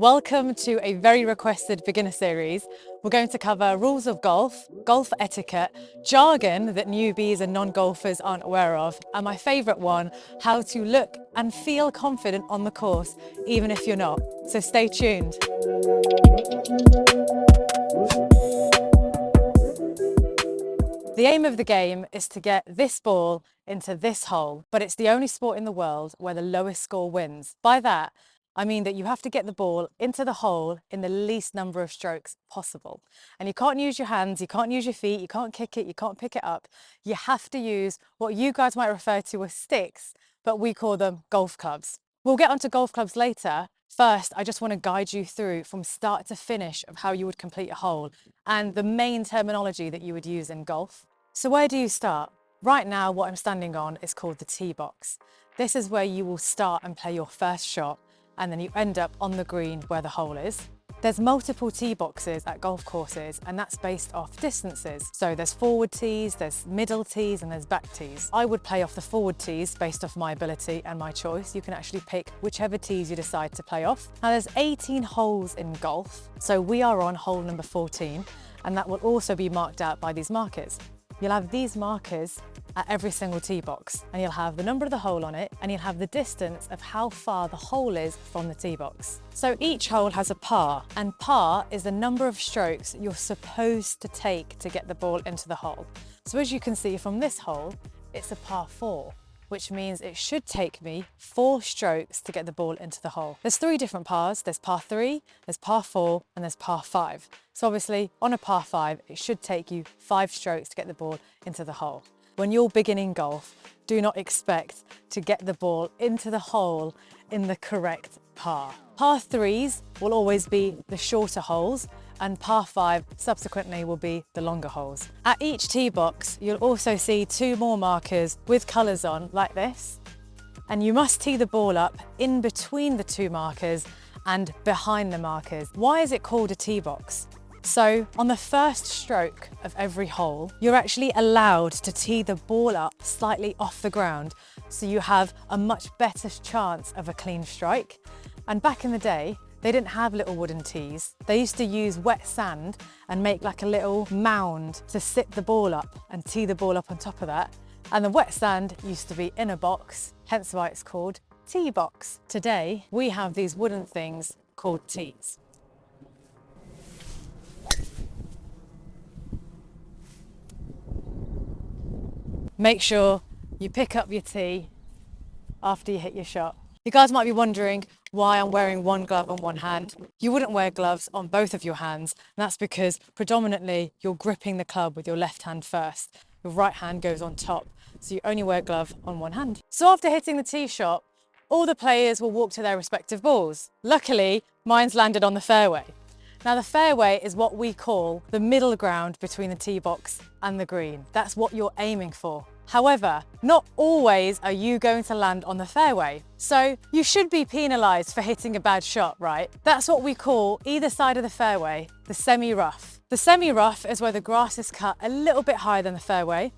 Welcome to a very requested beginner series. We're going to cover rules of golf, golf etiquette, jargon that newbies and non-golfers aren't aware of, and my favourite one, how to look and feel confident on the course, even if you're not. So stay tuned. The aim of the game is to get this ball into this hole, but it's the only sport in the world where the lowest score wins. By that, I mean that you have to get the ball into the hole in the least number of strokes possible. And you can't use your hands, you can't use your feet, you can't kick it, you can't pick it up. You have to use what you guys might refer to as sticks, but we call them golf clubs. We'll get onto golf clubs later. First, I just want to guide you through from start to finish of how you would complete a hole and the main terminology that you would use in golf. So where do you start? Right now, what I'm standing on is called the tee box. This is where you will start and play your first shot, and then you end up on the green where the hole is. There's multiple tee boxes at golf courses, and that's based off distances. So there's forward tees, there's middle tees, and there's back tees. I would play off the forward tees based off my ability and my choice. You can actually pick whichever tees you decide to play off. Now there's 18 holes in golf, so we are on hole number 14, and that will also be marked out by these markers. You'll have these markers at every single tee box, and you'll have the number of the hole on it, and you'll have the distance of how far the hole is from the tee box. So each hole has a par, and par is the number of strokes you're supposed to take to get the ball into the hole. So as you can see from this hole, it's a par 4, which means it should take me 4 strokes to get the ball into the hole. There's 3 different pars. There's par 3, there's par 4, and there's par 5. So obviously on a par 5, it should take you 5 strokes to get the ball into the hole. When you're beginning golf, do not expect to get the ball into the hole in the correct par. Par 3s will always be the shorter holes, and par 5 subsequently will be the longer holes. At each tee box, you'll also see 2 more markers with colours on like this, and you must tee the ball up in between the 2 markers and behind the markers. Why is it called a tee box? So on the first stroke of every hole, you're actually allowed to tee the ball up slightly off the ground, so you have a much better chance of a clean strike. And back in the day, they didn't have little wooden tees. They used to use wet sand and make like a little mound to sit the ball up and tee the ball up on top of that. And the wet sand used to be in a box, hence why it's called tee box. Today, we have these wooden things called tees. Make sure you pick up your tee after you hit your shot. You guys might be wondering why I'm wearing one glove on one hand. You wouldn't wear gloves on both of your hands, and that's because predominantly you're gripping the club with your left hand first. Your right hand goes on top, so you only wear a glove on one hand. So after hitting the tee shot, all the players will walk to their respective balls. Luckily, mine's landed on the fairway. Now the fairway is what we call the middle ground between the tee box and the green. That's what you're aiming for. However, not always are you going to land on the fairway. So you should be penalised for hitting a bad shot, right? That's what we call either side of the fairway, the semi-rough. The semi-rough is where the grass is cut a little bit higher than the fairway.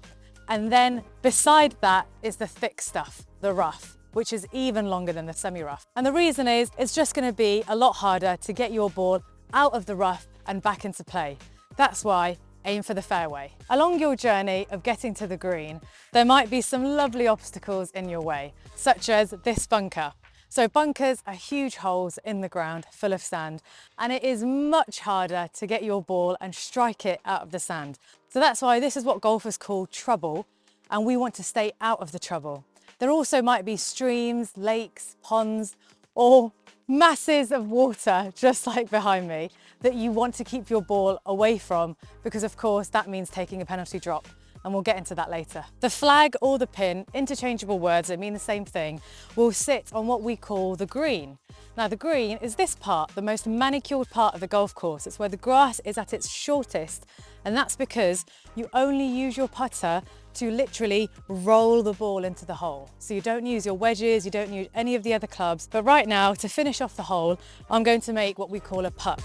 And then beside that is the thick stuff, the rough, which is even longer than the semi-rough. And the reason is, it's just going to be a lot harder to get your ball out of the rough and back into play. That's why aim for the fairway. Along your journey of getting to the green, there might be some lovely obstacles in your way, such as this bunker. So bunkers are huge holes in the ground full of sand, and it is much harder to get your ball and strike it out of the sand. So that's why this is what golfers call trouble, and we want to stay out of the trouble. There also might be streams, lakes, ponds, or masses of water, just like behind me, that you want to keep your ball away from, because of course that means taking a penalty drop, and we'll get into that later. The flag or the pin, interchangeable words that mean the same thing, will sit on what we call the green. Now the green is this part, the most manicured part of the golf course. It's where the grass is at its shortest, and that's because you only use your putter to literally roll the ball into the hole. So you don't use your wedges, you don't use any of the other clubs. But right now, to finish off the hole, I'm going to make what we call a putt.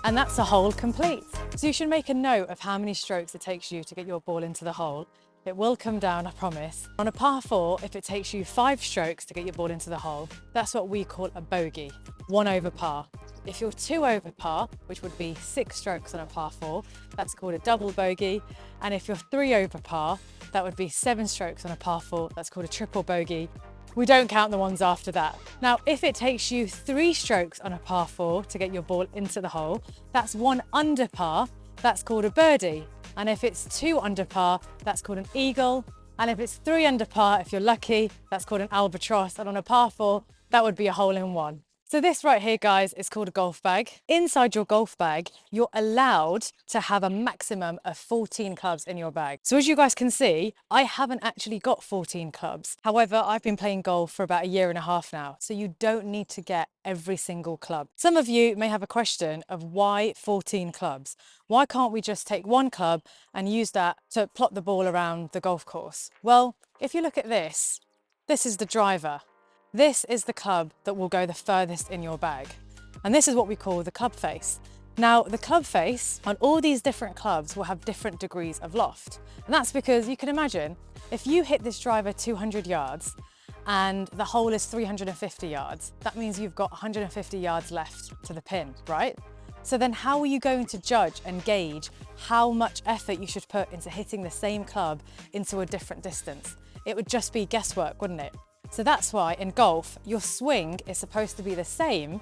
And that's a hole complete. So you should make a note of how many strokes it takes you to get your ball into the hole. It will come down, I promise. On a par 4, if it takes you 5 strokes to get your ball into the hole, that's what we call a bogey, 1 over par. If you're 2 over par, which would be 6 strokes on a par 4, that's called a double bogey. And if you're 3 over par, that would be 7 strokes on a par 4, that's called a triple bogey. We don't count the ones after that. Now, if it takes you 3 strokes on a par 4 to get your ball into the hole, that's 1 under par, that's called a birdie. And if it's 2 under par, that's called an eagle. And if it's 3 under par, if you're lucky, that's called an albatross. And on a par 4, that would be a hole in one. So this right here, guys, is called a golf bag. Inside your golf bag, you're allowed to have a maximum of 14 clubs in your bag. So as you guys can see, I haven't actually got 14 clubs. However, I've been playing golf for about 1.5 years now, so you don't need to get every single club. Some of you may have a question of why 14 clubs? Why can't we just take 1 club and use that to plot the ball around the golf course? Well, if you look at this is the driver. This is the club that will go the furthest in your bag. And this is what we call the club face. Now, the club face on all these different clubs will have different degrees of loft. And that's because you can imagine, if you hit this driver 200 yards and the hole is 350 yards, that means you've got 150 yards left to the pin, right? So then how are you going to judge and gauge how much effort you should put into hitting the same club into a different distance? It would just be guesswork, wouldn't it? So that's why in golf, your swing is supposed to be the same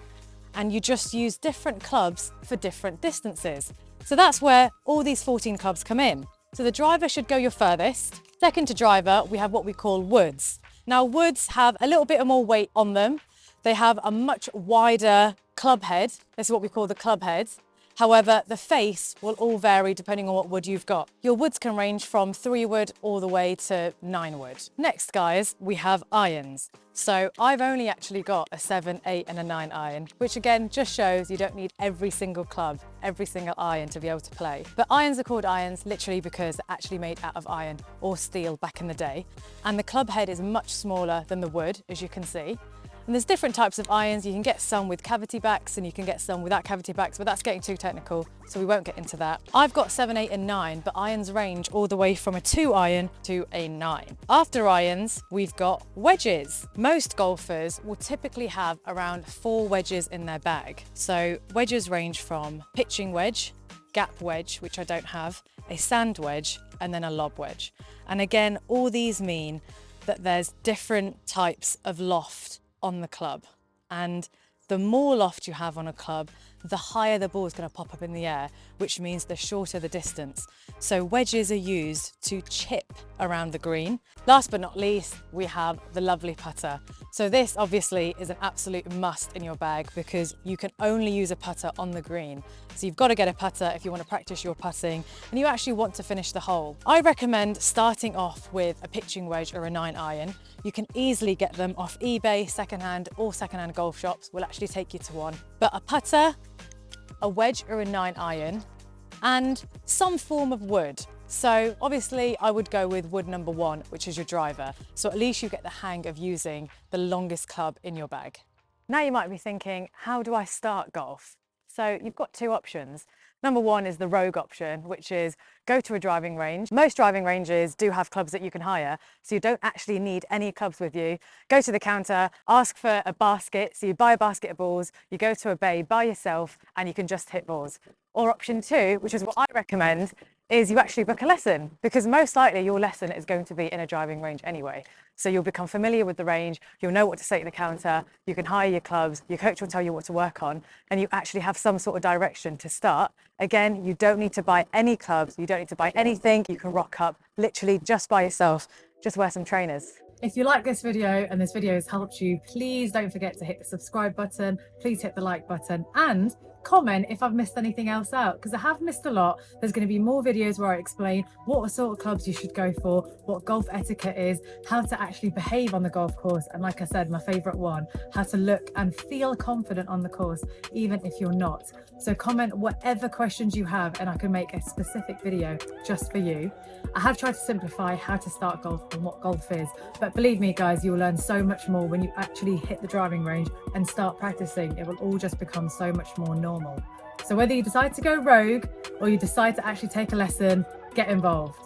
and you just use different clubs for different distances. So that's where all these 14 clubs come in. So the driver should go your furthest. Second to driver, we have what we call woods. Now woods have a little bit more weight on them. They have a much wider club head. This is what we call the club heads. However, the face will all vary depending on what wood you've got. Your woods can range from 3 wood all the way to 9 wood. Next, guys, we have irons. So I've only actually got a 7, 8 and a 9 iron, which again just shows you don't need every single club, every single iron to be able to play. But irons are called irons literally because they're actually made out of iron or steel back in the day. And the club head is much smaller than the wood, as you can see. And there's different types of irons. You can get some with cavity backs and you can get some without cavity backs, but that's getting too technical, so we won't get into that. I've got 7, 8 and 9, but irons range all the way from a 2 iron to a 9. After irons, we've got wedges. Most golfers will typically have around 4 wedges in their bag. So wedges range from pitching wedge, gap wedge, which I don't have, a sand wedge, and then a lob wedge. And again, all these mean that there's different types of loft on the club, and the more loft you have on a club, the higher the ball is going to pop up in the air, which means the shorter the distance. So wedges are used to chip around the green. Last but not least, we have the lovely putter. So this obviously is an absolute must in your bag because you can only use a putter on the green. So you've got to get a putter if you want to practice your putting and you actually want to finish the hole. I recommend starting off with a pitching wedge or a 9 iron. You can easily get them off eBay, secondhand or secondhand golf shops will actually take you to one. But a putter, a wedge or a 9 iron, and some form of wood. So obviously I would go with wood number 1, which is your driver. So at least you get the hang of using the longest club in your bag. Now you might be thinking, how do I start golf? So you've got 2 options. Number 1 is the rogue option, which is go to a driving range. Most driving ranges do have clubs that you can hire, so you don't actually need any clubs with you. Go to the counter, ask for a basket, so you buy a basket of balls, you go to a bay by yourself, and you can just hit balls. Or option 2, which is what I recommend, is you actually book a lesson, because most likely your lesson is going to be in a driving range anyway. So you'll become familiar with the range, you'll know what to say to the counter, you can hire your clubs, your coach will tell you what to work on, and you actually have some sort of direction to start. Again, you don't need to buy any clubs, you don't need to buy anything, you can rock up literally just by yourself, just wear some trainers. If you like this video and this video has helped you, please don't forget to hit the subscribe button, please hit the like button, and comment if I've missed anything else out, because I have missed a lot. There's going to be more videos where I explain what sort of clubs you should go for, what golf etiquette is, how to actually behave on the golf course, and like I said, my favorite one, how to look and feel confident on the course even if you're not. So comment whatever questions you have and I can make a specific video just for you. I have tried to simplify how to start golf and what golf is, but believe me guys, you'll learn so much more when you actually hit the driving range and start practicing. It will all just become so much more normal. So whether you decide to go rogue or you decide to actually take a lesson, get involved.